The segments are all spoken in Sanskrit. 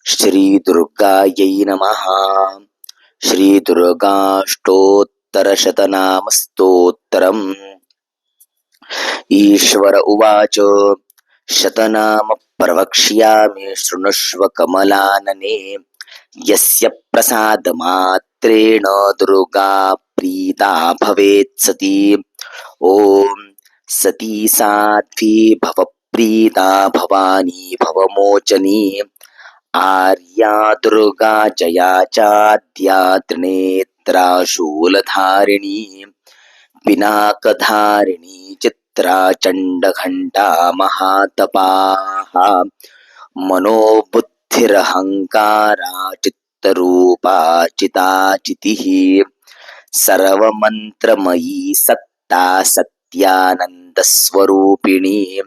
श्री दुर्गायै नमः। श्री दुर्गाष्टोत्तरशतनामस्तोत्रम्। ईश्वर उवाच शतनाम प्रवक्ष्यामि शृणुष्व कमलानने। यस्य प्रसादमात्रेण दुर्गा प्रीता भवेत् सती। ॐ सती साध्वी भवप्रीता भवानी भवमोचनी। आर्या दुर्गा जया चाद्या त्रिनेत्रा शूलधारिणी। पिनाकधारिणी चित्रा चण्डघण्टा महातपाः। मनोबुद्धिरहङ्कारा चित्तरूपा चिताचितिः। सर्वमन्त्रमयी सत्ता सत्यानन्दस्वरूपिणी।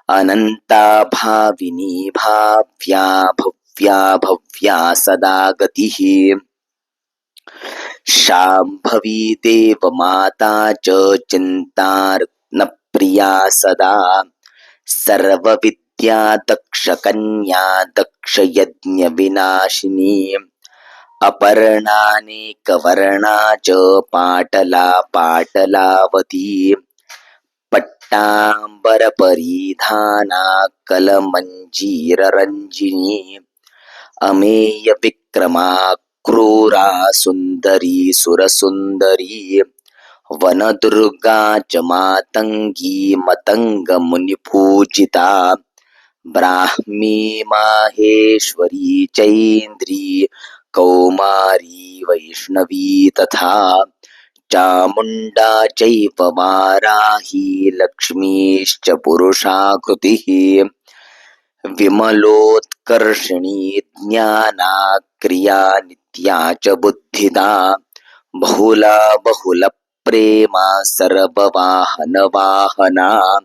अनन्ता भाविनी भाव्या भव्या भव्या सदा गतिः। शाम्भवी देवमाता च चिन्तारत्नप्रिया सदा। सर्वविद्या दक्षकन्या दक्षयज्ञविनाशिनी। अपर्णानेकवर्णा च पाटला पाटलावती। पट्टाम्बरपरिधाना कलमञ्जीररञ्जिनी। अमेयविक्रमा क्रूरा सुन्दरी सुरसुन्दरी। वनदुर्गा च मातङ्गी मतङ्गमुनिपूजिता। ब्राह्मी माहेश्वरी चैन्द्री कौमारी वैष्णवी तथा। चामुण्डा चैव वाराही लक्ष्मीश्च पुरुषाकृतिः। विमलोत्कर्षिणी ज्ञाना क्रिया नित्या च बुद्धिदा। बहुला बहुलप्रेमा सर्ववाहनवाहना।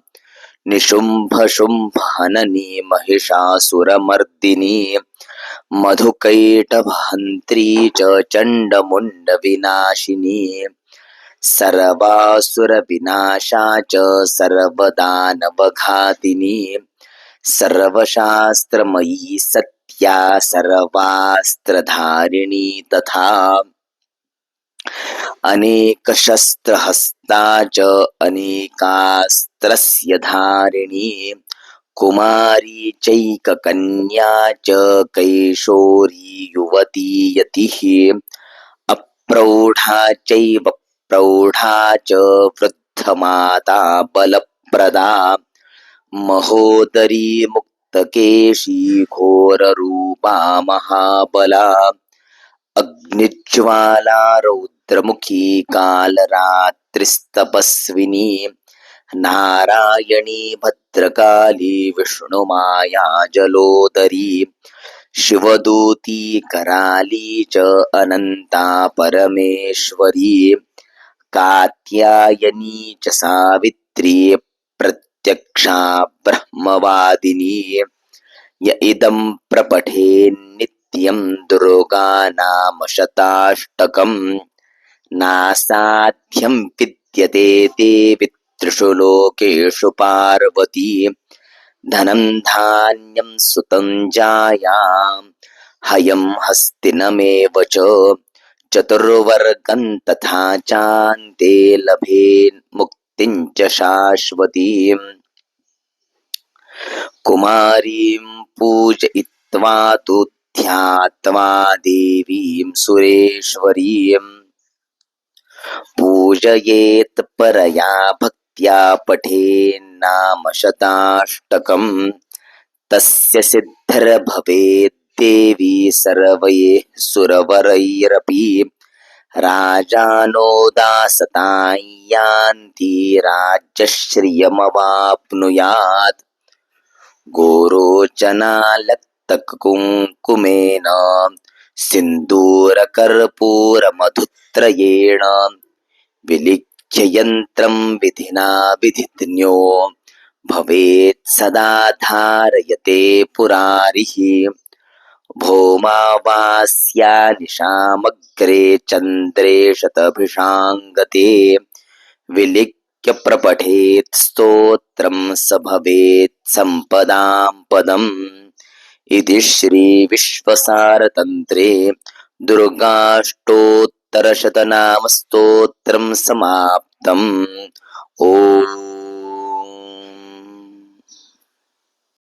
निशुम्भशुम्भहननी महिषासुरमर्दिनी। मधुकैटभहन्त्री च चण्डमुण्डविनाशिनी। सर्वासुरविनाशा च सर्वदानवघातिनी। सर्वशास्त्रमयी सत्या सर्वास्त्रधारिणी तथा। अनेकशस्त्रहस्ता च अनेकास्त्रस्य धारिणी। कुमारी चैककन्या च कैशोरी युवती यतिः। अप्रौढा चैव प्रौढा च वृद्धमाता बलप्रदा। महोदरी मुक्तकेशी घोररूपा महाबला। अग्निज्वाला रौद्रमुखी कालरात्रिस्तपस्विनी। नारायणी भद्रकाली विष्णुमाया जलोदरी। शिवदूती कराली च अनन्ता परमेश्वरी। कात्यायनी च सावित्री प्रत्यक्षा ब्रह्मवादिनी। य इदं प्रपठेन्नित्यं दुर्गा नाम शताष्टकम्। नासाध्यं विद्यते देवि त्रिषु लोकेषु पार्वती। धनं धान्यं सुतं जायां हयं हस्तिनमेव च। चतुर्वर्गं तथा चान्ते लभेन् मुक्तिं च शाश्वतीम्। कुमारीं पूजयित्वा तु ध्यात्वा देवीं सुरेश्वरीं। पूजयेत् परया भक्त्या पठेन्नाम शताष्टकम्। तस्य सिद्धिर्भवेत् देवी सर्वैः सुरवरैरपि। राजानो दासतां यान्ति राज्यश्रियमवाप्नुयात्। गोरोचनालक्तकुङ्कुमेन सिन्दूरकर्पूरमधुत्रयेण। विलिख्य यन्त्रं विधिना विधिज्ञो भवेत् सदा धारयते पुरारिः। भौमावास्या निशामग्रे चन्द्रे शतभिषाङ्गते। विलिख्य प्रपठेत् स्तोत्रं स भवेत् सम्पदां पदम्। इति श्रीविश्वसारतन्त्रे दुर्गाष्टोत्तरशतनामस्तोत्रं समाप्तम्। ॐ